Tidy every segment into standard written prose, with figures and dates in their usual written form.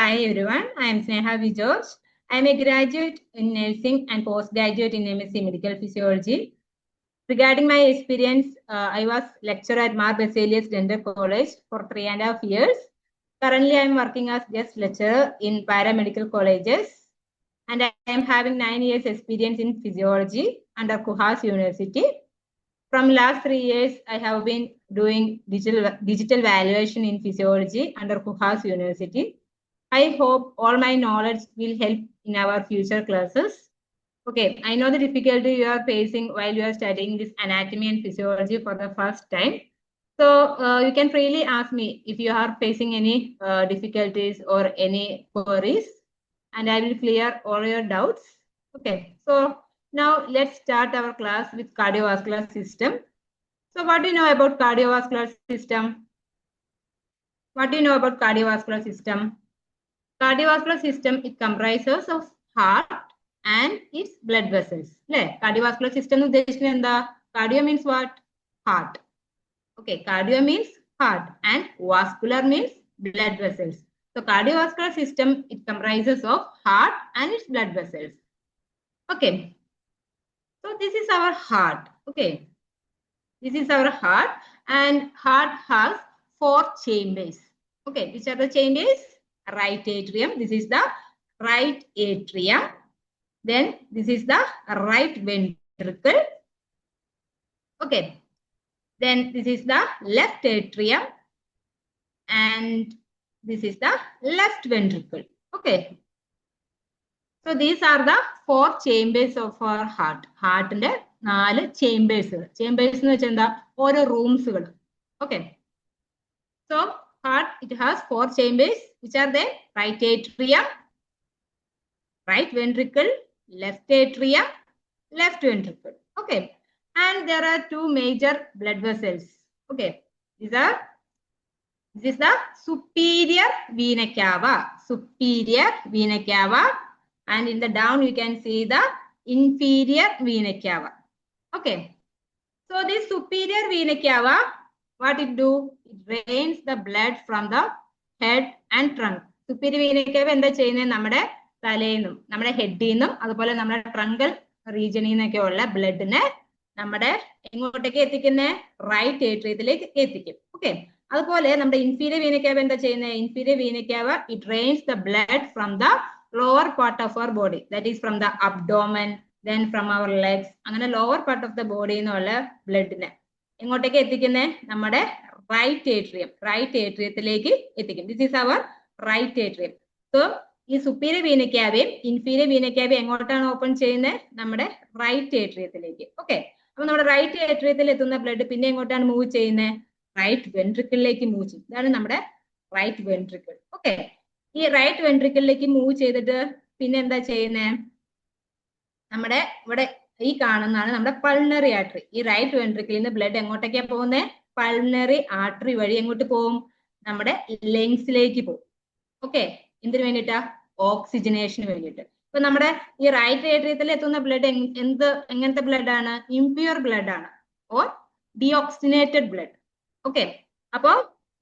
Hi everyone, I am Sneha Vijos. I am a graduate in nursing and postgraduate in MSc Medical Physiology. Regarding my experience, I was lecturer at Mar Baselius Dental College for 3.5 years. Currently, I am working as guest lecturer in paramedical colleges, and I am having 9 years experience in physiology under Kuhas University. From last 3 years, I have been doing digital valuation in physiology under Kuhas University. I hope all my knowledge will help in our future classes. Okay, I know the difficulty you are facing while you are studying this anatomy and physiology for the first time. So you can freely ask me if you are facing any difficulties or any queries, and I will clear all your doubts. Okay, so now let's start our class with cardiovascular system. So what do you know about cardiovascular system? What do you know about cardiovascular system? Cardiovascular system, it comprises of heart and its blood vessels. Cardiovascular system cardio means what? Heart. Okay, cardio means heart and vascular means blood vessels. So cardiovascular system, it comprises of heart and its blood vessels. Okay. So this is our heart. Okay. This is our heart, and heart has 4 chambers. Okay, which are the chambers? Right atrium. This is the right atrium. Then this is the right ventricle. Okay. Then this is the left atrium. And this is the left ventricle. Okay. So these are the 4 chambers of our heart. Heart and 4 chambers. Chambers in the rooms. Okay. So heart, it has 4 chambers, which are the right atrium, right ventricle, left atrium, left ventricle. Okay. And there are 2 major blood vessels. Okay. This is the superior vena cava. Superior vena cava. And in the down, you can see the inferior vena cava. Okay. So this superior vena cava, what it do? It drains the blood from the head and trunk. Superior vena cava എന്താ ചെയ്യുന്നത്? നമ്മുടെ തലയിൽ നിന്നും നമ്മുടെ ഹെഡിൽ നിന്നും അതുപോലെ നമ്മുടെ truncal റീജിയനിൽ നിന്നൊക്കെ ഉള്ള ബ്ലഡിനെ നമ്മുടെ എങ്ങോട്ടേക്ക് എത്തിക്കുന്നത്? റൈറ്റ് ഏട്രിയത്തിലേക്ക് എത്തിക്കും. ഓക്കെ. അതുപോലെ നമ്മുടെ ഇൻഫീരിയർ വീന കാവ എന്താ ചെയ്യുന്നത്? Inferior vena cava it drains the blood from the lower part of our body, that is from the abdomen, then from our legs, അങ്ങനെ ലോവർ പാർട്ട് ഓഫ് ദ ബോഡിയിൽ നിന്നുള്ള ബ്ലഡിനെ എങ്ങോട്ടേക്ക് എത്തിക്കുന്നത്? നമ്മുടെ റൈറ്റ് ഏട്രിയത്തിലേക്ക് എത്തിക്കും. This is our right atrium. So ഈ സുപ്പീരിയർ വീന കാവയും ഇൻഫീരിയർ വീന കാവയും എങ്ങോട്ടാണ് ഓപ്പൺ ചെയ്യുന്നത്? നമ്മുടെ റൈറ്റ് ഏട്രിയത്തിലേക്ക്. ഓക്കെ. അപ്പൊ നമ്മുടെ റൈറ്റ് ഏട്രിയത്തിൽ എത്തുന്ന ബ്ലഡ് പിന്നെ എങ്ങോട്ടാണ് മൂവ് ചെയ്യുന്നത്? റൈറ്റ് വെൻട്രിക്കിളിലേക്ക് മൂവ് ചെയ്യും. ഇതാണ് നമ്മുടെ റൈറ്റ് വെൻട്രിക്കിൾ. ഓക്കെ. ഈ റൈറ്റ് വെൻട്രിക്കിളിലേക്ക് മൂവ് ചെയ്തിട്ട് പിന്നെ എന്താ ചെയ്യുന്നത്? നമ്മുടെ ഇവിടെ ഈ കാണുന്നതാണ് നമ്മുടെ പൾണറി ആർട്ടറി. ഈ റൈറ്റ് വെൻട്രിക്കിളിൽ നിന്ന് ബ്ലഡ് എങ്ങോട്ടേക്കാ പോകുന്നത്? പൾണറി ആർട്ടറി വഴി എങ്ങോട്ട് പോകും? നമ്മുടെ ലങ്സിലേക്ക് പോകും. ഓക്കെ. എന്തിനു വേണ്ടിയിട്ടാ? ഓക്സിജനേഷന് വേണ്ടിയിട്ട്. ഇപ്പൊ നമ്മുടെ ഈ റൈറ്റ് ഏട്രിയത്തിൽ എത്തുന്ന ബ്ലഡ് എങ്ങനത്തെ ബ്ലഡ് ആണ്? ഇംപ്യൂർ ബ്ലഡ് ആണ്, ഓർ ഡിയോക്സിനേറ്റഡ് ബ്ലഡ്. ഓക്കെ. അപ്പോ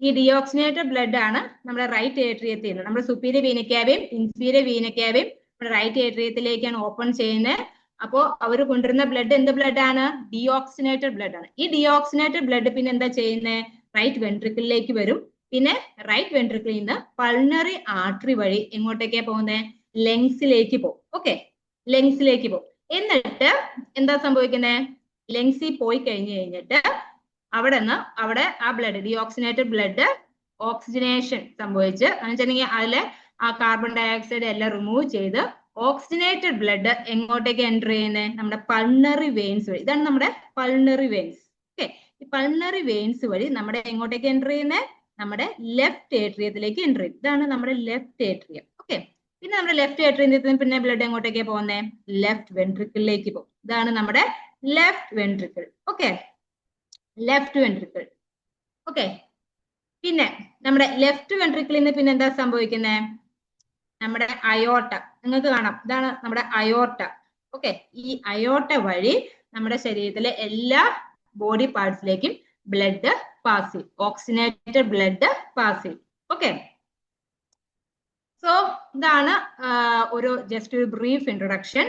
ഈ ഡിയോക്സിനേറ്റഡ് ബ്ലഡ് ആണ് നമ്മുടെ റൈറ്റ് ഏട്രിയത്തിൽ നിന്ന് നമ്മുടെ സുപ്പീരിയർ വീന കാവയും ഇൻഫീരിയർ വീന കാവയും റൈറ്റ് ഏട്രിയത്തിലേക്കാണ് ഓപ്പൺ ചെയ്യുന്നത്. അപ്പോൾ അവർ കൊണ്ടുവരുന്ന ബ്ലഡ് എന്ത് ബ്ലഡ് ആണ്? ഡിയോക്സിനേറ്റഡ് ബ്ലഡ് ആണ്. ഈ ഡിയോക്സിനേറ്റഡ് ബ്ലഡ് പിന്നെ എന്താ ചെയ്യുന്നത്? റൈറ്റ് വെൻട്രിക്കിളിലേക്ക് വരും. പിന്നെ റൈറ്റ് വെൻട്രിക്കിളിൽ നിന്ന് പൾണറി ആർട്ടറി വഴി എങ്ങോട്ടേക്കാ പോകുന്നത്? ലങ്സിലേക്ക് പോകും. ഓക്കെ. ലങ്സിലേക്ക് പോകും. എന്നിട്ട് എന്താ സംഭവിക്കുന്നത്? ലങ്സിൽ പോയി കഴിഞ്ഞിട്ട് അവിടെ ആ ബ്ലഡ് ഡിയോക്സിനേറ്റഡ് ബ്ലഡ് ഓക്സിജനേഷൻ സംഭവിച്ച് വെച്ചിട്ടുണ്ടെങ്കിൽ അതിലെ ആ കാർബൺ ഡയോക്സൈഡ് എല്ലാം റിമൂവ് ചെയ്ത് ഓക്സിജനേറ്റഡ് ബ്ലഡ് എങ്ങോട്ടേക്ക് എൻ്റർ ചെയ്യുന്നത്? നമ്മുടെ പൾണറി വെയിൻസ് വഴി. ഇതാണ് നമ്മുടെ പൾണറി വെയിൻസ്. ഓക്കെ. ഈ പൾണറി വെയിൻസ് വഴി നമ്മുടെ എങ്ങോട്ടേക്ക് എൻ്റർ ചെയ്യുന്നത്? നമ്മുടെ ലെഫ്റ്റ് ഏട്രിയത്തിലേക്ക് എൻ്റർ ചെയ്യും. ഇതാണ് നമ്മുടെ ലെഫ്റ്റ് ഏട്രിയം. ഓക്കെ. പിന്നെ നമ്മുടെ ലെഫ്റ്റ് ഏട്രിയത്തിൽ പിന്നെ ബ്ലഡ് എങ്ങോട്ടേക്കാണ് പോകുന്നത്? ലെഫ്റ്റ് വെൻട്രിക്കിളിലേക്ക് പോകും. ഇതാണ് നമ്മുടെ left ventricle. Okay. Left ventricle. Okay. പിന്നെ നമ്മുടെ ലെഫ്റ്റ് വെൻട്രിക്കിളിൽ നിന്ന് പിന്നെ എന്താ സംഭവിക്കുന്നത്? നമ്മുടെ അയോർട്ട നിങ്ങൾക്ക് കാണാം. ഇതാണ് നമ്മുടെ അയോർട്ട. ഓക്കെ. ഈ അയോർട്ട വഴി നമ്മുടെ ശരീരത്തിലെ എല്ലാ ബോഡി പാർട്സിലേക്കും ബ്ലഡ് പാസ് ചെയ്യും. ഓക്സിജനേറ്റഡ് ബ്ലഡ് പാസ് ചെയ്യും. ഓക്കെ. So ഇതാണ് ഒരു ജസ്റ്റ് ഒരു brief introduction.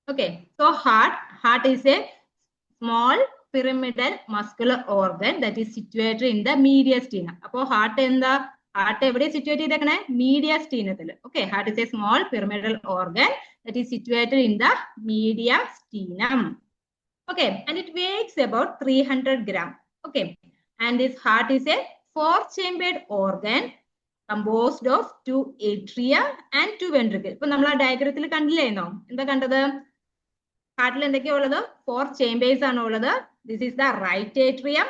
Okay, so heart is a small pyramidal muscular organ that is situated in the mediastinum. അപ്പോൾ heart എന്താ? heart എവിടെ situate ചെയ്തേക്കണേ? mediastinum. Okay, heart is a small pyramidal organ that is situated in the mediastinum. Okay, and it weighs about 300 gram. Okay, and this heart is a 4-chambered organ composed of 2 atria and 2 ventricles. ഇപ്പൊ നമ്മൾ ആ ഡയഗ്രത്തിൽ കണ്ടില്ലേന്നോ? എന്താ കണ്ടത്? ഹാർട്ടിൽ എന്തൊക്കെയാ ഉള്ളത്? 4 chambers ആണ് ഉള്ളത്. This is the right atrium,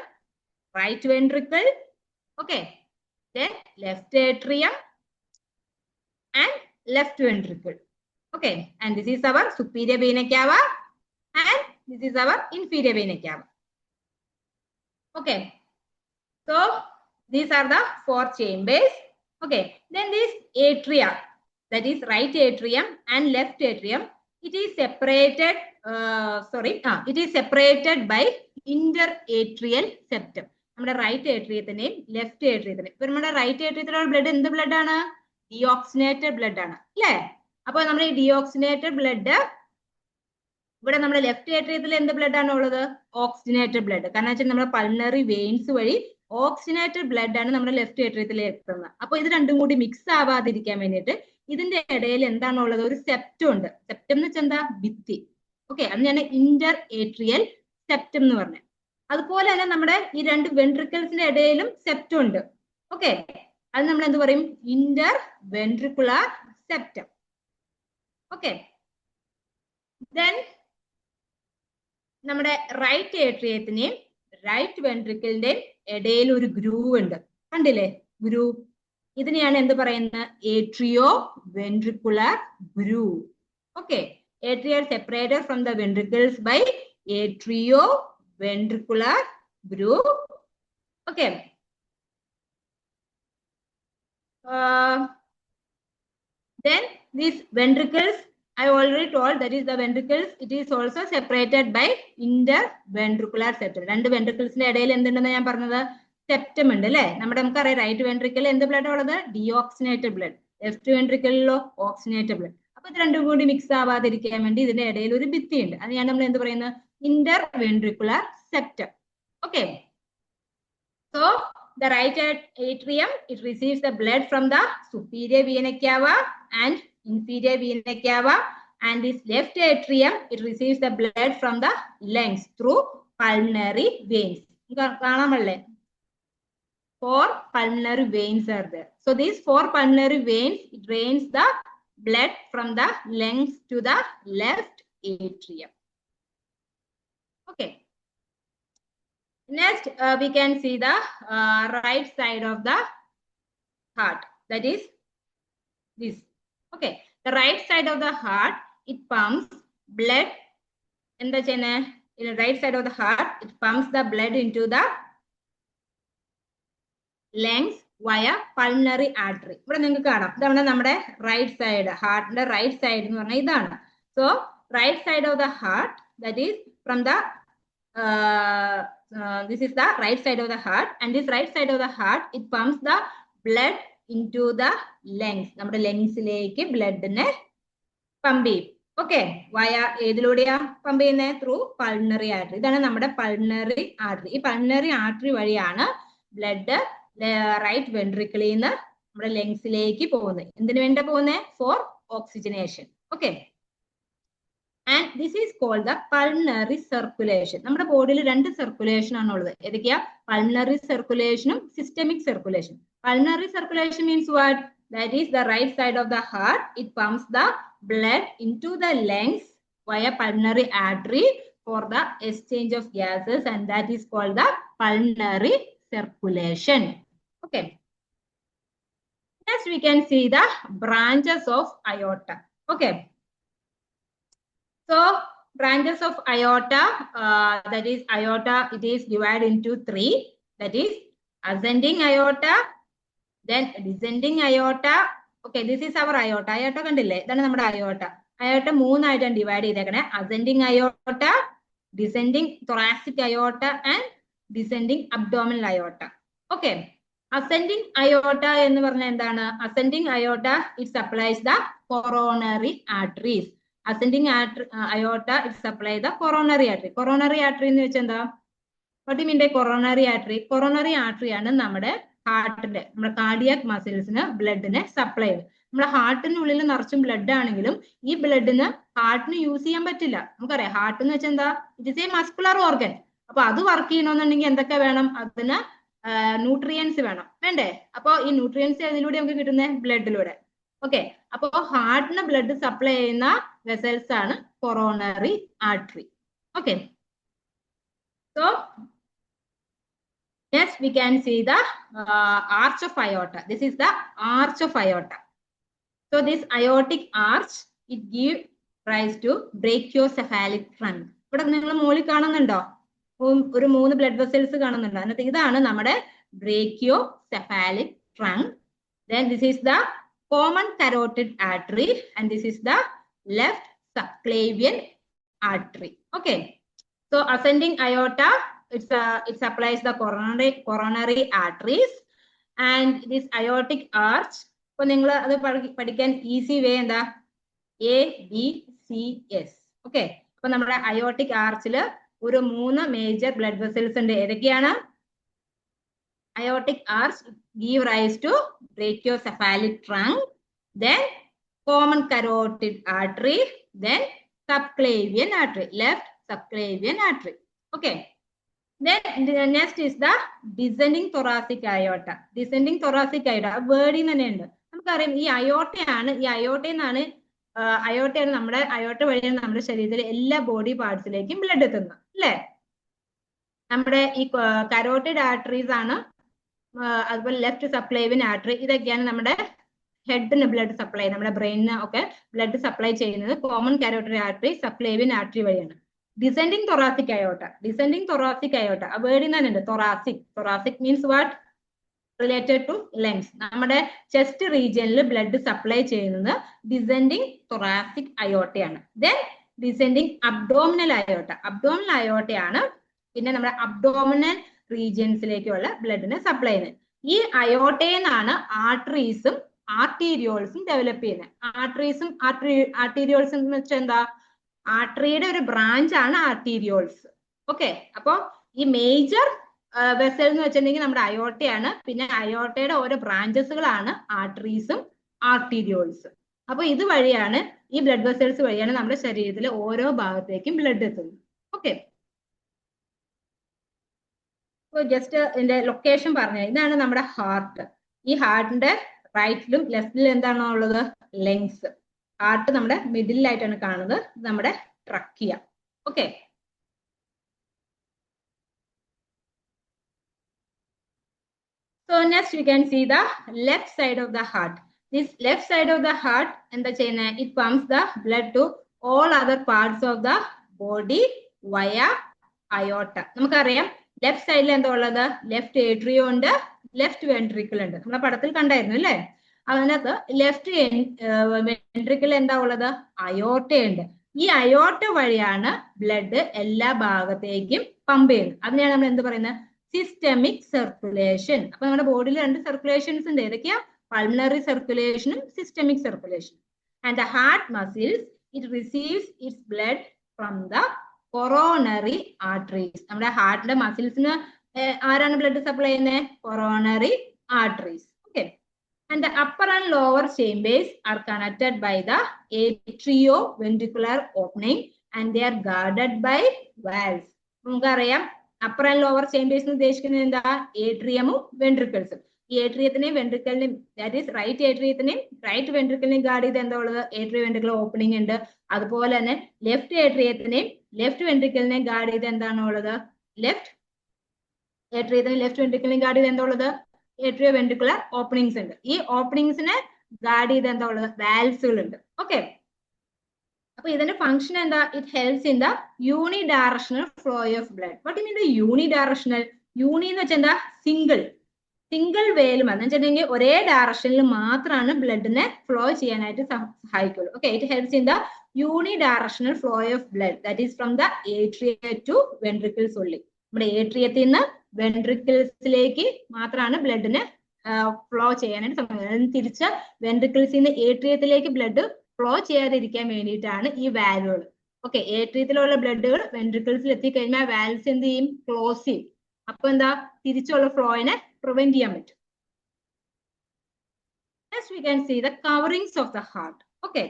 right ventricle, okay, left atrium and left ventricle. Okay, and this is our superior vena cava and this is our inferior vena cava. Okay, so these are the 4 chambers. Okay, then this atria, that is right atrium and left atrium, it is separated it is separated by interatrial septum. നമ്മുടെ right ഏട്രിയത്തിന്റെയും left ഏട്രിയത്തിന്റെയും, ഇപ്പൊ നമ്മുടെ right ഏട്രിയത്തിലുള്ള blood എന്ത് blood ആണ്? Deoxygenated blood ആണ് അല്ലേ? അപ്പൊ നമ്മുടെ ഈ ഡിയോക്സിനേറ്റഡ് ബ്ലഡ് ഇവിടെ നമ്മുടെ ലെഫ്റ്റ് ഏട്രിയത്തിൽ എന്ത് ബ്ലഡ് ആണ് ഉള്ളത്? Oxygenated blood. കാരണം വെച്ചാൽ നമ്മുടെ പൾണറി വെയിൻസ് വഴി ഓക്സിജനേറ്റഡ് ബ്ലഡ് ആണ് നമ്മുടെ ലെഫ്റ്റ് ഏട്രിയത്തിലേക്ക് എത്തുന്നത്. അപ്പൊ ഇത് രണ്ടും കൂടി മിക്സ് ആവാതിരിക്കാൻ വേണ്ടിയിട്ട് ഇതിന്റെ ഇടയിൽ എന്താണുള്ളത്? ഒരു സെപ്റ്റം ഉണ്ട്. സെപ്റ്റം എന്ന് വെച്ചാൽ എന്താ? ഭിത്തി. ഓക്കെ, അത് ഞാൻ ഇന്റർ ഏട്രിയൽ സെപ്റ്റം എന്ന് പറഞ്ഞു. അതുപോലെ തന്നെ നമ്മുടെ ഈ രണ്ട് വെൻട്രിക്കിൾസിന്റെ ഇടയിലും സെപ്റ്റം ഉണ്ട്. ഓക്കെ, അത് നമ്മൾ എന്ത് പറയും? Interventricular septum. Okay, then നമ്മുടെ റൈറ്റ് ഏട്രിയത്തിന്റെയും റൈറ്റ് വെൻട്രിക്കിളിന്റെയും ഇടയിൽ ഒരു ഗ്രൂവ് ഉണ്ട്. കണ്ടില്ലേ ഗ്രൂവ്? ഇതിനെയാണ് എന്ത് പറയുന്നത്? Atrioventricular groove. Okay, atria separated from the ventricles by ഏട്രിയോ ventricular groove. Okay, then these ventricles I already told, that is the ventricles, it is also separated by interventricular septum. രണ്ട് വെൻട്രിക്കിൾസിന്റെ ഇടയിൽ എന്തുണ്ടെന്ന് ഞാൻ പറഞ്ഞത്? Septum ഉണ്ട് അല്ലേ? നമുക്കറിയാം right ventricle എന്ത് blood ഉള്ളത്? Deoxygenated blood. ലെഫ്റ്റ് വെൻട്രിക്കിളിലോ ഓക്സിനേറ്റഡ് ബ്ലഡ്. അപ്പൊ ഇത് രണ്ടും കൂടി മിക്സ് ആവാതിരിക്കാൻ വേണ്ടി ഇതിന്റെ ഇടയിൽ ഒരു ഭിത്തി ഉണ്ട്. അത് ഞാൻ നമ്മൾ എന്ത് പറയുന്നത്? Interventricular septum. Okay, so the right atrium, it receives the blood from the superior vena cava and inferior vena cava, and this left atrium, it receives the blood from the lungs through pulmonary veins. കാണാമല്ലേ? 4 pulmonary veins are there. So these 4 pulmonary veins, it drains the blood from the lungs to the left atrium. Okay, next we can see the right side of the heart, that is this. Okay, the right side of the heart, it pumps blood in the right side of the heart, it pumps the blood into the lungs via pulmonary artery. ഇവിടെ നിങ്ങൾക്ക് കാണാം, ഇതാണ് നമ്മുടെ right side, ഹാർട്ടിന്റെ right side എന്ന് പറഞ്ഞാൽ ഇതാണ്. So right side of the heart, that is from the this is the right side of the heart, and this right side of the heart, it pumps the blood into the lungs. നമ്മുടെ ലങ്സിലേക്ക് ബ്ലഡിനെ pump ചെയ്യും. Okay, via ഏതിലൂടെയാ pump ചെയ്യുന്നത്? Through pulmonary artery. ഇതാണ് നമ്മുടെ pulmonary artery. ഈ pulmonary artery വഴിയാണ് blood right വെൻട്രിക്കിളിൽ നിന്ന് നമ്മുടെ ലങ്സിലേക്ക് പോകുന്നത്. എന്തിനു വേണ്ട പോകുന്നത്? For oxygenation. Okay, and this is called the pulmonary circulation. നമ്മുടെ ബോഡിയിൽ 2 സർക്കുലേഷൻ ആണ് ഉള്ളത്. ഏതൊക്കെയാ? പൾമണറി സർക്കുലേഷനും systemic circulation. Pulmonary circulation means what? That is the right side of the heart, it pumps the blood into the lungs via pulmonary artery for the exchange of gases, and that is called the pulmonary circulation. Okay, next we can see the branches of aorta. Okay, so branches of aorta, that is aorta, it is divided into 3, that is ascending aorta, then descending aorta. Okay, this is our aorta. Aorta കണ്ടില്ലേ? ഇതാണ് നമ്മുടെ aorta. Aorta 3 ആയിട്ടാണ് divide ചെയ്തേക്കണേ. ascending aorta, descending thoracic aorta and descending abdominal aorta. Okay, ascending aorta എന്ന് പറഞ്ഞാൽ എന്താണ്? Ascending aorta it supplies the coronary arteries. Ascending aorta it supply the coronary artery. Coronary artery എന്ന് വെച്ചാൽ എന്താ? What you mean by coronary artery? Coronary artery ആണ് നമ്മുടെ ഹാർട്ടിന്റെ, നമ്മുടെ കാർഡിയാക് മസിൽസിന് ബ്ലഡിനെ സപ്ലൈ ചെയ്യുന്നത്. നമ്മുടെ ഹാർട്ടിനുള്ളിൽ നിറച്ചും ബ്ലഡ് ആണെങ്കിലും ഈ ബ്ലഡിന് ഹാർട്ടിന് യൂസ് ചെയ്യാൻ പറ്റില്ല. നമുക്കറിയാം ഹാർട്ട് എന്ന് വെച്ചാൽ എന്താ? It is A muscular organ. അപ്പൊ അത് വർക്ക് ചെയ്യണമെന്നുണ്ടെങ്കിൽ എന്തൊക്കെ വേണം? അതിന് ന്യൂട്രിയൻസ് വേണം, വേണ്ടേ? അപ്പൊ ഈ ന്യൂട്രിയൻസ് അതിലൂടെ നമുക്ക് കിട്ടുന്നത് ബ്ലഡിലൂടെ. ഓക്കെ, അപ്പൊ ഹാർട്ടിന് ബ്ലഡ് സപ്ലൈ ചെയ്യുന്ന വെസൽസ് ആണ് coronary artery. Okay, so next we can see the arch of aorta. This is the arch of aorta. So this aortic arch, it give rise to brachiocephalic trunk. ഇവിടെ നിങ്ങൾ മുകളിൽ കാണുന്നുണ്ടോ? ഒരു 3 blood vessels കാണുന്നുണ്ടോ? അതിനകത്ത് ഇതാണ് നമ്മുടെ brachiocephalic trunk. Then this is the common carotid artery and this is the left subclavian artery. Okay, so ascending aorta, it supplies the coronary arteries and this aortic arch. So നിങ്ങൾ അത് പഠിക്കാൻ easy way എന്താ? ABCS. Okay, അപ്പൊ നമ്മുടെ aortic ആർച്ചിൽ ഒരു 3 major blood vessels ഉണ്ട്. ഏതൊക്കെയാണ്? Aortic arch give rise to brachiocephalic trunk, then common carotid artery, then subclavian artery, left subclavian artery. Okay, then next is the descending thoracic aorta. Descending thoracic aorta വേർഡിൽ തന്നെ ഉണ്ട്. നമുക്കറിയാം ഈ അയോട്ടയാണ്, ഈ അയോട്ടയെന്നാണ് നമ്മുടെ അയോട്ട വഴിയാണ് നമ്മുടെ ശരീരത്തിലെ എല്ലാ ബോഡി പാർട്സിലേക്കും ബ്ലഡ് എത്തുന്നത്, അല്ലേ? നമ്മുടെ ഈ കരോട്ടിഡ് ആർട്ടറീസ് ആണ്, അതുപോലെ ലെഫ്റ്റ് സബ്ക്ലേവിയൻ ആർട്ടറി, ഇതൊക്കെയാണ് നമ്മുടെ ഹെഡിന് ബ്ലഡ് സപ്ലൈ, നമ്മുടെ ബ്രെയിനിന് ഒക്കെ ബ്ലഡ് സപ്ലൈ ചെയ്യുന്നത് common carotid artery, subclavian artery വഴിയാണ്. Descending thoracic aorta, descending thoracic aorta ആ വേർഡിൽ തന്നെ ഉണ്ട്. thoracic means what? Related to lungs. നമ്മുടെ ചെസ്റ്റ് റീജിയനിൽ ബ്ലഡ് സപ്ലൈ ചെയ്യുന്നത് ഡിസെൻഡിങ് thoracic aorta ആണ്. ദെൻ ഡിസെൻഡിങ് അബ്ഡോമിനൽ അയോട്ടയാണ് പിന്നെ നമ്മുടെ അബ്ഡോമിനൽ റീജിയൻസിലേക്കുള്ള ബ്ലഡിനെ സപ്ലൈ ചെയ്യുന്നത്. ഈ അയോട്ടയിൽ നിന്നാണ് ആർട്ടറീസും ആർട്ടീരിയോൾസും ഡെവലപ്പ് ചെയ്യുന്നത്. ആർട്ടറീസും ആർട്ടീരിയോൾസും എന്ന് വെച്ചാൽ എന്താ? ആർട്ടറിയുടെ ഒരു ബ്രാഞ്ച് ആണ് ആർട്ടീരിയോൾസ്. ഓക്കെ, അപ്പൊ ഈ മേജർ വെസൽ എന്ന് വെച്ചിട്ടുണ്ടെങ്കിൽ നമ്മുടെ അയോട്ടയാണ്. പിന്നെ അയോട്ടയുടെ ഓരോ ബ്രാഞ്ചസുകളാണ് ആർട്ടറീസും ആർട്ടീരിയോൾസും. അപ്പൊ ഇത് വഴിയാണ്, ഈ ബ്ലഡ് വെസൽസ് വഴിയാണ് നമ്മുടെ ശരീരത്തിലെ ഓരോ ഭാഗത്തേക്കും ബ്ലഡ് എത്തുന്നത്. ഓക്കെ, ജസ്റ്റ് ഇതിന്റെ ലൊക്കേഷൻ പറഞ്ഞ ഇതാണ് നമ്മുടെ ഹാർട്ട്. ഈ ഹാർട്ടിന്റെ റൈറ്റിലും ലെഫ്റ്റിലും എന്താണോ ഉള്ളത്? ലങ്സ്. ഹാർട്ട് നമ്മുടെ മിഡിലായിട്ടാണ് കാണുന്നത്, നമ്മുടെ trachea. Okay, so next we can see the left side of the heart. This left side of the heart എന്താ ചെയ്യുന്നത്? It pumps the blood to all other parts of the body via aorta. നമുക്കറിയാം left സൈഡിൽ എന്താ ഉള്ളത്? Left atrium ഉണ്ട്, left ventricle ഉണ്ട്. നമ്മളെ പടത്തിൽ കണ്ടായിരുന്നു അല്ലേ? അതിനകത്ത് ലെഫ്റ്റ് വെൻട്രിക്കിൾ എന്താ ഉള്ളത്? അയോർട്ട ഉണ്ട്. ഈ അയോർട്ട വഴിയാണ് ബ്ലഡ് എല്ലാ ഭാഗത്തേക്കും പമ്പ് ചെയ്യുന്നത്. അതിനെയാണ് നമ്മൾ എന്ത് പറയുന്നത്? Systemic circulation. അപ്പൊ നമ്മുടെ ബോഡിയിൽ 2 സർക്കുലേഷൻസ് ഉണ്ട്. ഏതൊക്കെയാ? പൾമണറി സർക്കുലേഷനും സിസ്റ്റമിക് സർക്കുലേഷനും. And the heart muscles it receives its blood from the coronary arteries. നമ്മുടെ ഹാർട്ടിന്റെ മസിൽസിന് ആരാണ് ബ്ലഡ് സപ്ലൈ ചെയ്യുന്നത്? Coronary arteries. Okay, and the upper and lower chambers are connected by the atrioventricular opening and they are guarded by valves. നമുക്കറിയാം upper and lower chambers ഉദ്ദേശിക്കുന്നത് എന്താ? ഏട്രിയമും വെൻട്രിക്കിൾസും. ഈ ഏട്രിയത്തിനെയും വെൻട്രിക്കലിനെയും, ദാറ്റ് ഈസ് റൈറ്റ് ഏട്രിയത്തിനെയും റൈറ്റ് വെൻട്രിക്കലിനെയും ഗാർഡ് ചെയ്ത് എന്താ ഉള്ളത്? ഏട്രിയോ വെൻട്രിക്കുലർ ഓപ്പണിംഗ് ഉണ്ട്. അതുപോലെ തന്നെ ലെഫ്റ്റ് ഏട്രിയത്തിനെയും ലെഫ്റ്റ് വെൻട്രിക്കലിനെയും ഗാർഡ് ചെയ്ത് എന്താണ് ഉള്ളത്? ലെഫ്റ്റ് ഏട്രിയത്തിനെയും ലെഫ്റ്റ് വെൻട്രിക്കലിനെയും ഗാർഡ് ചെയ്ത് എന്താ ഉള്ളത്? ഏട്രിയോ വെൻട്രിക്കുലർ ഓപ്പണിങ്സ് ഉണ്ട്. ഈ ഓപ്പണിങ്സിനെ ഗാർഡ് ചെയ്ത് എന്താ ഉള്ളത്? വാൽവ്സുകൾ ഉണ്ട്. ഓക്കെ, അപ്പൊ ഇതിന്റെ ഫംഗ്ഷൻ എന്താ? It helps in the unidirectional flow of blood. What you mean the unidirectional? Uni എന്ന് വെച്ചാൽ എന്താ? സിംഗിൾ വേലും എന്ന് വെച്ചിട്ടുണ്ടെങ്കിൽ ഒരേ ഡയറക്ഷനിൽ മാത്രമാണ് ബ്ലഡിനെ ഫ്ലോ ചെയ്യാനായിട്ട് സഹായിക്കുള്ളൂ. Okay, it helps in the unidirectional flow of blood, that is from the atria to ventricles only. നമ്മുടെ ഏട്രിയത്തിൽ നിന്ന് വെൻട്രിക്കിൾസിലേക്ക് മാത്രമാണ് ബ്ലഡിനെ ഫ്ലോ ചെയ്യാനായിട്ട് ശ്രമിക്കുന്നത്. തിരിച്ച് വെൻട്രിക്കിൾസിൽ നിന്ന് ഏട്രിയത്തിലേക്ക് ബ്ലഡ് ഫ്ലോ ചെയ്യാതിരിക്കാൻ വേണ്ടിയിട്ടാണ് ഈ വാൽവുകൾ. ഓക്കെ, ഏട്രിയത്തിലുള്ള ബ്ലഡുകൾ വെൻട്രിക്കിൾസിൽ എത്തിക്കഴിഞ്ഞാൽ വാൽവ്സ് എന്ത് ചെയ്യും? ക്ലോസ് ചെയ്യും. അപ്പൊ എന്താ? തിരിച്ചുള്ള ഫ്ലോയിനെ പ്രിവെന്റ് ചെയ്യാൻ പറ്റും. Next we can see the coverings of the heart. Okay,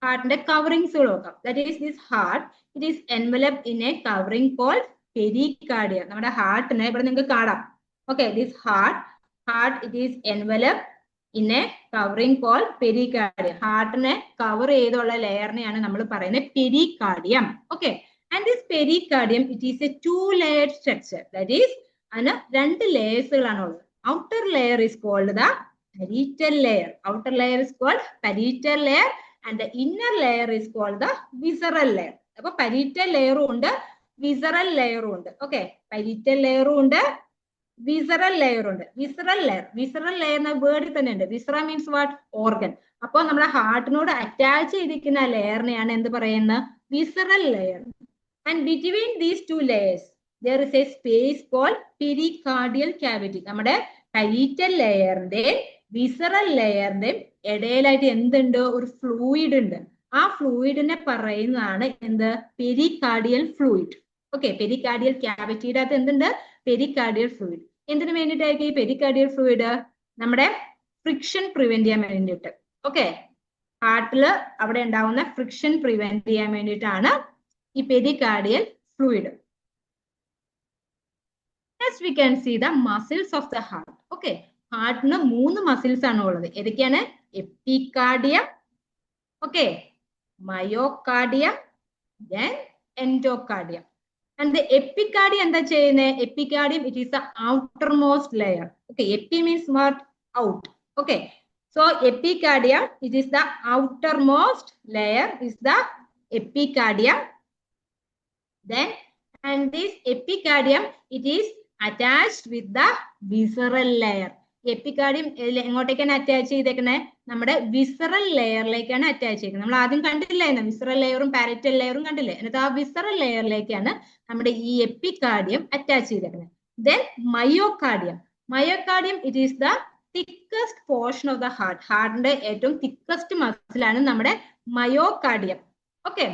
heartന്റെ coverings നോക്കാം. That is, this heart, it is enveloped in a covering called pericardium. നമ്മുടെ ഹാർട്ടിനെ ഇവിടെ നിങ്ങൾക്ക് കാണാം. Okay, this heart it is enveloped in a covering called pericardium. ഹാർട്ടിനെ cover ചെയ്തുള്ള ലെയറിനെയാണ് നമ്മൾ പറയുന്നത് pericardium. Okay, and this pericardium, it is a two-layered structure. That is, അതിന് രണ്ട് ലേയേഴ്സുകളാണുള്ളത്. Outer layer is called the parietal layer. Outer layer is called parietal layer and the inner layer is called the visceral layer. അപ്പൊ parietal layer ഉണ്ട്, visceral layer ഉണ്ട്. Okay, parietal layer ഉണ്ട്, visceral layer ഉണ്ട്. Visceral layer എന്ന വേർഡിൽ തന്നെ ഉണ്ട്. Viscera means what? Organ. അപ്പൊ നമ്മുടെ ഹാർട്ടിനോട് അറ്റാച്ച് ചെയ്തിരിക്കുന്ന ലെയറിനെയാണ് എന്ത് പറയുന്നത്? Visceral layer. And between these two layers there is a space called pericardial cavity. നമ്മുടെ parietal ലെയറിന്റെ വിസറൽ ലെയറിന്റെ ഇടയിലായിട്ട് എന്തുണ്ട്? ഒരു ഫ്ലൂയിഡ് ഉണ്ട്. ആ ഫ്ലൂയിഡിനെ പറയുന്നതാണ് എന്ത്? Pericardial fluid. ഓക്കെ, പെരികാർഡിയൽ ക്യാവിറ്റിയുടെ അകത്ത് എന്തുണ്ട്? Pericardial fluid. എന്തിനു വേണ്ടിയിട്ടായിരിക്കും ഈ പെരികാർഡിയൽ ഫ്ലൂയിഡ്? നമ്മുടെ ഫ്രിക്ഷൻ പ്രിവെന്റ് ചെയ്യാൻ വേണ്ടിയിട്ട്. ഓക്കെ, ഹാർട്ടില് അവിടെ ഉണ്ടാവുന്ന ഫ്രിക്ഷൻ പ്രിവെന്റ് ചെയ്യാൻ വേണ്ടിയിട്ടാണ് ഈ pericardial fluid. Next we can see the muscles of the heart. Okay, ഹാർട്ടിന് 3 മസിൽസ് ആണ് ഉള്ളത്. ഏതൊക്കെയാണ്? Epicardium, okay, myocardium, then endocardium. And the epicardium എന്താ ചെയ്യുന്നത്? Epicardium, it is the outermost layer. Okay, epi means what? Out. Okay, so epicardium, it is the outermost layer, is the epicardium. Then, and this epicardium, it is attached with the visceral layer. Epicardium എങ്ങോട്ടേക്കാണ് attach ചെയ്തേക്കുന്നത്? നമ്മുടെ visceral ലെയറിലേക്കാണ് attach ചെയ്തത്. നമ്മൾ ആദ്യം കണ്ടില്ലായിരുന്നു, visceral ലെയറും പാരറ്റൽ ലെയറും കണ്ടില്ലേ? എന്നിട്ട് ആ വിസറൽ ലെയറിലേക്കാണ് നമ്മുടെ ഈ എപ്പികാർഡിയം അറ്റാച്ച് ചെയ്തേക്കുന്നത്. Then myocardium. Myocardium, it is the thickest portion of the heart. ഹാർട്ടിന്റെ ഏറ്റവും തിക്കസ്റ്റ് മസിലാണ് നമ്മുടെ മയോകാർഡിയം. Okay,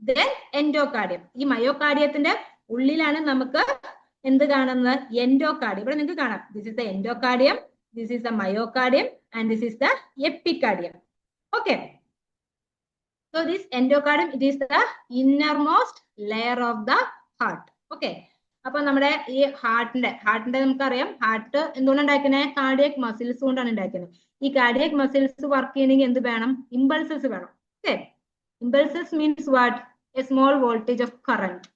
then endocardium. ഈ മയോകാർഡിയത്തിന്റെ ഉള്ളിലാണ് നമുക്ക് എന്ത് കാണുന്നത്? എൻഡോകാർഡിയം. ഇവിടെ നിങ്ങൾക്ക് കാണാം. This is the endocardium, this is the myocardium and this is the epicardium. Okay, so this endocardium, it is the innermost layer of the heart. Okay, അപ്പൊ നമ്മുടെ ഈ ഹാർട്ടിന്റെ നമുക്കറിയാം, ഹാർട്ട് എന്തുകൊണ്ടാണ് ഉണ്ടാക്കുന്നത്? കാർഡിയക് മസിൽസ് കൊണ്ടാണ് ഉണ്ടാക്കുന്നത്. ഈ കാർഡിയക് മസിൽസ് വർക്ക് ചെയ്യണമെങ്കിൽ എന്ത് വേണം? ഇമ്പൾസസ് വേണം. Okay, impulses means what? A small voltage of current.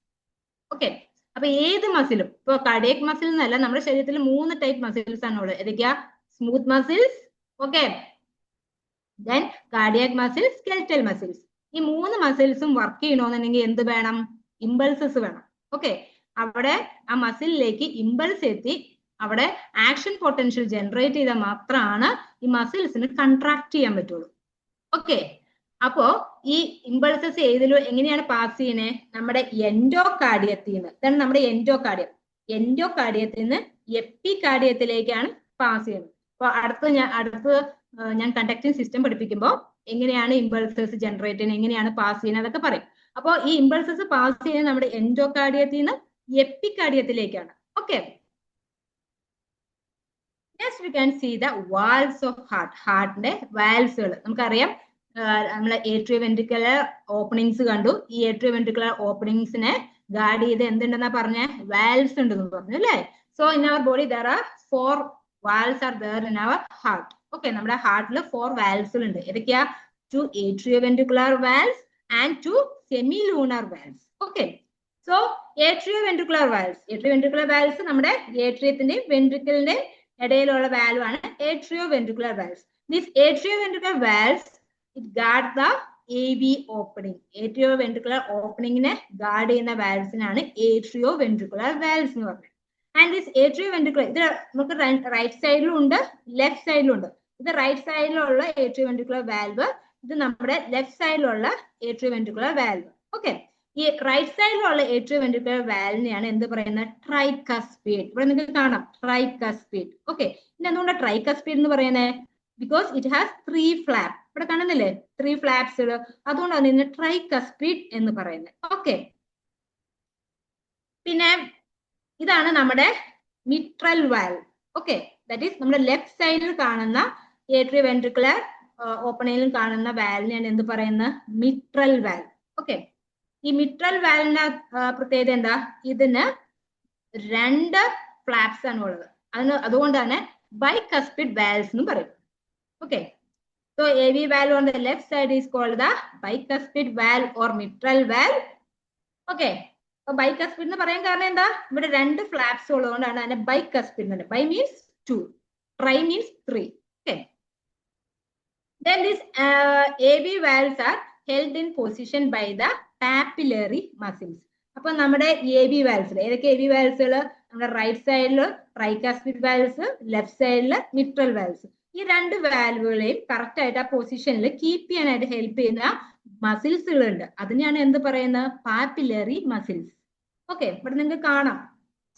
Okay, അപ്പൊ ഏത് മസിലും, ഇപ്പൊ കാർഡിയക് മസിൽ എന്നല്ല, നമ്മുടെ ശരീരത്തിൽ 3 ടൈപ്പ് മസിൽസ് ആണ് ഉള്ളത്. ഏതൊക്കെയാ? Smooth muscles, okay, then cardiac muscles, skeletal muscles. ഈ 3 മസിൽസും വർക്ക് ചെയ്യണമെന്നുണ്ടെങ്കിൽ എന്ത് വേണം? ഇമ്പൾസസ് വേണം. ഓക്കെ, അവിടെ ആ മസിലിലേക്ക് ഇമ്പൾസ് എത്തി അവിടെ ആക്ഷൻ പൊട്ടൻഷ്യൽ ജനറേറ്റ് ചെയ്താൽ മാത്രമാണ് ഈ മസിൽസിന് കൺട്രാക്ട് ചെയ്യാൻ പറ്റുള്ളൂ. ഓക്കെ, അപ്പോ ഈ ഇമ്പൾസസ് എങ്ങനെയാണ് പാസ് ചെയ്യുന്നത്? നമ്മുടെ എൻഡോകാർഡിയത്തിൽ നിന്ന്, ഇതാണ് നമ്മുടെ എൻഡോകാർഡിയത്തിൽ നിന്ന് എപ്പികാർഡിയത്തിലേക്കാണ് പാസ് ചെയ്യുന്നത്. അപ്പൊ അടുത്ത് ഞാൻ കണ്ടക്ടിങ് സിസ്റ്റം പഠിപ്പിക്കുമ്പോൾ എങ്ങനെയാണ് ഇമ്പൾസസ് ജനറേറ്റ് ചെയ്യുന്നത്, എങ്ങനെയാണ് പാസ് ചെയ്യുന്നത്, അതൊക്കെ പറയും. അപ്പോൾ ഈ ഇമ്പൾസസ് പാസ് ചെയ്യുന്നത് നമ്മുടെ എൻഡോകാർഡിയത്തിൽ നിന്ന് എപ്പികാർഡിയത്തിലേക്കാണ്. Okay, next we can see the valves of heart. ഹാർട്ടിന്റെ വാൽവ്സുകൾ നമുക്കറിയാം. നമ്മളെ ഏട്രിയോ വെൻട്രിക്കുലർ ഓപ്പണിങ്സ് കണ്ടു. ഈ ഏട്രിയോ വെൻട്രിക്കുലർ ഓപ്പണിങ്സിനെ ഗാർഡ് ചെയ്ത് എന്തുണ്ടെന്നാ പറഞ്ഞ? വാൽവ്സ് ഉണ്ടെന്ന് പറഞ്ഞു അല്ലേ? So in our body there are 4 valves are there in our heart. Okay, നമ്മുടെ ഹാർട്ടിൽ 4 വാൽവ്സുകൾ ഉണ്ട്. ഏതൊക്കെയാ? 2 atrioventricular valves and 2 semilunar valves. Okay, so atrial ventricular valves നമ്മുടെ ഏട്രിയത്തിന്റെയും വെൻട്രിക്കിളിന്റെ ഇടയിലുള്ള വാൽവ് ആണ് atrioventricular valves. These atrioventricular valves, it guard the AV opening. Atrioventricular opening നെ guard ചെയ്യുന്ന വാൽവ്സിനാണ് atrioventricular valves എന്ന് പറയുന്നത്. And this atrioventricular, ഇത് നമുക്ക് റൈറ്റ് സൈഡിലും ഉണ്ട് ലെഫ്റ്റ് സൈഡിലും ഉണ്ട്. ഇത് റൈറ്റ് സൈഡിലുള്ള atrioventricular valve, ഇത് നമ്മുടെ ലെഫ്റ്റ് സൈഡിലുള്ള atrioventricular valve. Okay, ഈ റൈറ്റ് സൈഡിലുള്ള ഏട്രിയോവെൻട്രിക്കുലർ വാൽവിനെയാണ് എന്ത് പറയുന്നത്? ട്രൈകസ്പിഡ്. ഇവിടെ നിങ്ങൾക്ക് കാണാം ട്രൈകസ്പിഡ്. ഓക്കെ, ഇനി എന്തുകൊണ്ടാണ് ട്രൈകസ്പിഡ് എന്ന് പറയുന്നത്? Because it has 3 flap. ഇവിടെ കാണുന്നില്ലേ 3 ഫ്ലാപ്സ്? അതുകൊണ്ടാണ് ഇതിന് ട്രൈകസ്പിഡ് എന്ന് പറയുന്നത്. ഓക്കെ, പിന്നെ ഇതാണ് നമ്മുടെ mitral valve. Okay, that is നമ്മുടെ ലെഫ്റ്റ് സൈഡിൽ കാണുന്ന ഏട്രിയോവെൻട്രിക്കുലർ ഓപ്പണിംഗിൽ കാണുന്ന വാൽവിനെയാണ് എന്ത് പറയുന്നത്? Mitral valve. ഓക്കെ, ഈ മിട്രൽ വാൽവിന്റെ പ്രത്യേകത എന്താ? ഇതിന് 2 ഫ്ലാപ്സ് ആണ് ഉള്ളത്. അതുകൊണ്ടാണ് ബൈകസ്പിഡ് വാൽവ്സ് എന്ന് പറയും. Okay, so AV valve on the left side is called the bicuspid valve or mitral valve. Okay, അപ്പൊ ബൈകസ്പിഡ് എന്ന് പറയാൻ കാരണം എന്താ? ഇവിടെ 2 ഫ്ലാപ്സ് ഉള്ളതുകൊണ്ടാണ് അതിനെ ബൈകസ്പിഡ് എന്ന് പറയുന്നത്. Bi means 2, tri means 3. Okay, then these AV valves are held in position by the papillary muscles. അപ്പൊ നമ്മുടെ AV valves, ഏതൊക്കെ AV valves? നമ്മുടെ റൈറ്റ് സൈഡില് ട്രൈകാസ്പിഡ് വാൽവ്സ്, ലെഫ്റ്റ് സൈഡില് മിട്രൽ വാൽവ്സ്. ഈ 2 വാൽവുകളെയും കറക്റ്റ് ആയിട്ട് ആ പൊസിഷനിൽ കീപ്പ് ചെയ്യാനായിട്ട് ഹെൽപ്പ് ചെയ്യുന്ന മസിൽസുകൾ ഉണ്ട്. അതിനെയാണ് എന്ത് പറയുന്നത്? Papillary muscles. ഓക്കെ, ഇവിടെ നിങ്ങൾക്ക് കാണാം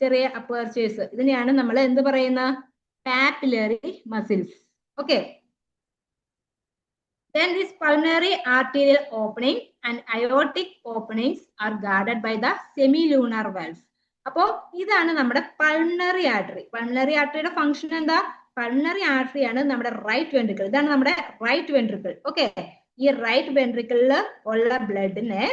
ചെറിയ അപ്പർച്ചേഴ്സ്. ഇതിനെയാണ് നമ്മൾ എന്ത് പറയുന്നത്? Papillary muscles. Okay, then this pulmonary arterial opening and aortic openings are guarded by the semilunar valves. അപ്പോ ഇതാണ് നമ്മുടെ പൾമണറി ആർട്ടറി. പൾമണറി ആർട്ടറിയുടെ ഫംഗ്ഷൻ എന്താ? പൾമണറി ആർട്ടറി ആണ് നമ്മുടെ റൈറ്റ് വെൻട്രിക്കിൾ. ഇതാണ് നമ്മുടെ റൈറ്റ് വെൻട്രിക്കിൾ. ഓക്കെ, ഈ റൈറ്റ് വെൻട്രിക്കിളിൽ ഉള്ള ബ്ലഡിനെ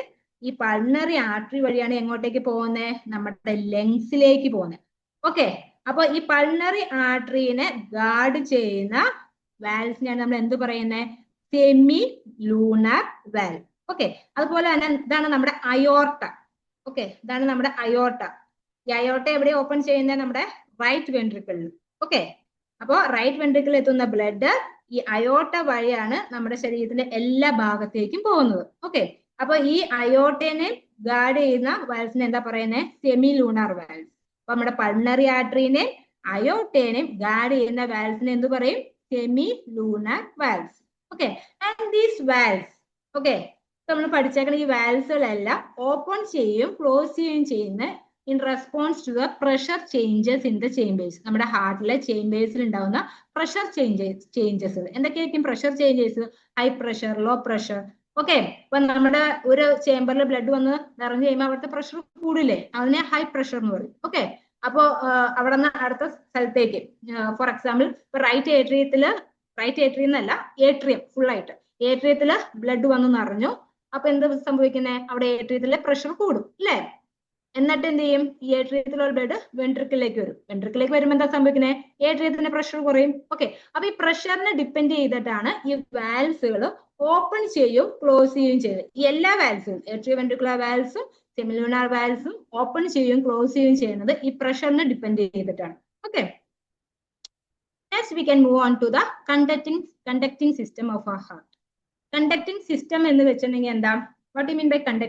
ഈ പൾമണറി ആർട്ടറി വഴിയാണ് എങ്ങോട്ടേക്ക് പോകുന്നത്? നമ്മുടെ ലങ്സിലേക്ക് പോകുന്നത്. ഓക്കെ, അപ്പൊ ഈ പൾമണറി ആർട്ടറിനെ ഗാർഡ് ചെയ്യുന്ന വാൽവ്സിനെയാണ് നമ്മൾ എന്ത് പറയുന്നത്? Semi lunar valve. ഓക്കെ, അതുപോലെ തന്നെ ഇതാണ് നമ്മുടെ അയോർട്ട. ഓക്കെ, ഇതാണ് നമ്മുടെ അയോർട്ട. ഈ അയോർട്ട എവിടെ ഓപ്പൺ ചെയ്യുന്നത്? നമ്മുടെ റൈറ്റ് വെൻട്രിക്കിളിൽ. ഓക്കെ, അപ്പോ റൈറ്റ് വെൻട്രിക്കിളിൽ എത്തുന്ന ബ്ലഡ് ഈ അയോർട്ട വഴിയാണ് നമ്മുടെ ശരീരത്തിന്റെ എല്ലാ ഭാഗത്തേക്കും പോകുന്നത്. ഓക്കെ, അപ്പൊ ഈ അയോർട്ടനെ ഗാർഡ് ചെയ്യുന്ന വാൽവ്സിനെ എന്താ പറയുന്നത്? Semi lunar valve. അപ്പൊ നമ്മുടെ പൾമണറി ആർട്ടറിനെ അയോർട്ടേനെയും ഗാർഡ് ചെയ്യുന്ന വാൽവ്സിനെ എന്ത് പറയും? Semi lunar valves. Okay, and these valves, okay, നമ്മൾ പഠിച്ചേക്കുന്ന ഈ വാൽവ്സുകളെല്ലാം ഓപ്പൺ ചെയ്യും ക്ലോസ് ചെയ്യുകയും ചെയ്യുന്ന in response to the pressure changes in the chambers. നമ്മുടെ ഹാർട്ടിലെ ചേമ്പേഴ്സിൽ ഉണ്ടാവുന്ന പ്രഷർ ചേഞ്ചസ്. എന്തൊക്കെയായിരിക്കും pressure changes? High pressure, low pressure. Okay, ഇപ്പൊ നമ്മുടെ ഒരു ചേമ്പറിൽ ബ്ലഡ് വന്ന് നിറഞ്ഞു കഴിയുമ്പോൾ അവിടുത്തെ പ്രഷർ കൂടില്ലേ? അതിനെ ഹൈ പ്രഷർ എന്ന് പറയും. ഓക്കെ, അപ്പോ അവിടെ നിന്ന് അടുത്ത സ്ഥലത്തേക്ക്, ഫോർ എക്സാമ്പിൾ ഇപ്പൊ റൈറ്റ് ഏട്രിയം എന്നല്ല, ഏട്രിയം ഫുൾ ആയിട്ട് ഏട്രിയത്തില് ബ്ലഡ് വന്ന് നിറഞ്ഞു. അപ്പൊ എന്ത് സംഭവിക്കുന്നത്? അവിടെ ഏട്രിയത്തിലെ പ്രഷർ കൂടും അല്ലേ? എന്നിട്ട് എന്ത് ചെയ്യും? ഈ ഏട്രിയത്തിലുള്ള ബ്ലഡ് വെൻട്രിക്കിളിലേക്ക് വരും. വെൻട്രിക്കിളിലേക്ക് വരുമ്പോൾ എന്താ സംഭവിക്കുന്നത്? ഏട്രിയത്തിന്റെ പ്രഷർ കുറയും. ഓക്കെ, അപ്പൊ ഈ പ്രഷറിനെ ഡിപ്പെൻഡ് ചെയ്തിട്ടാണ് ഈ വാൽവ്സുകൾ ഓപ്പൺ ചെയ്യും ക്ലോസ് ചെയ്യും ചെയ്ത്. ഈ എല്ലാ വാൽവ്സും, ഏട്രിയോ വെൻട്രിക്കുലർ വാൽവ്സും സെമിലൂണർ വാൽവ്സും ഓപ്പൺ ചെയ്യും ക്ലോസ് ചെയ്യും ചെയ്യുന്നത് ഈ പ്രഷറിനെ ഡിപ്പെൻഡ് ചെയ്തിട്ടാണ്. Okay, next we can move on to the conducting system of our heart. Conducting system എന്ന് വെച്ചിട്ടുണ്ടെങ്കിൽ എന്താ? What do you mean by conducting